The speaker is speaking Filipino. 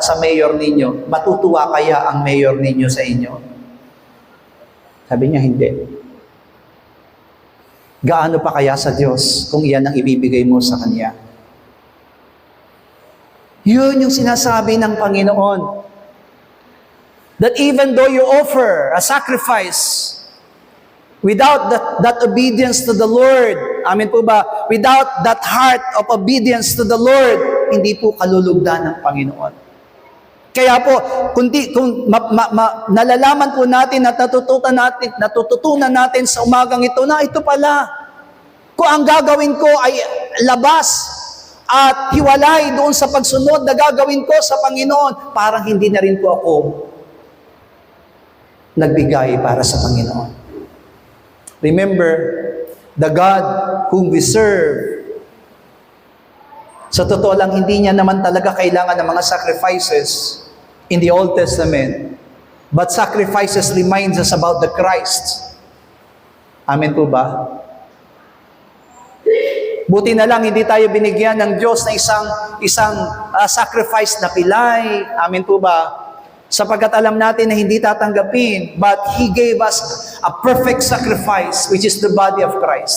sa mayor ninyo, matutuwa kaya ang mayor ninyo sa inyo? Sabi niya, hindi. Gaano pa kaya sa Diyos kung iyan ang ibibigay mo sa Kanya? Yun yung sinasabi ng Panginoon. That even though you offer a sacrifice, without that obedience to the Lord, amen po ba? Without that heart of obedience to the Lord, hindi po kalulugdan ng Panginoon. Kaya po, kung nalalaman po natin at natututunan natin sa umagang ito na ito pala, kung ang gagawin ko ay labas at hiwalay doon sa pagsunod na gagawin ko sa Panginoon, parang hindi na rin po ako nagbigay para sa Panginoon. Remember, the God whom we serve, sa totoo lang, hindi niya naman talaga kailangan ng mga sacrifices in the Old Testament. But sacrifices reminds us about the Christ. Amen po ba? Buti na lang, hindi tayo binigyan ng Diyos na isang sacrifice na pilay. Amen po ba? Sapagkat alam natin na hindi tatanggapin, but He gave us a perfect sacrifice, which is the body of Christ.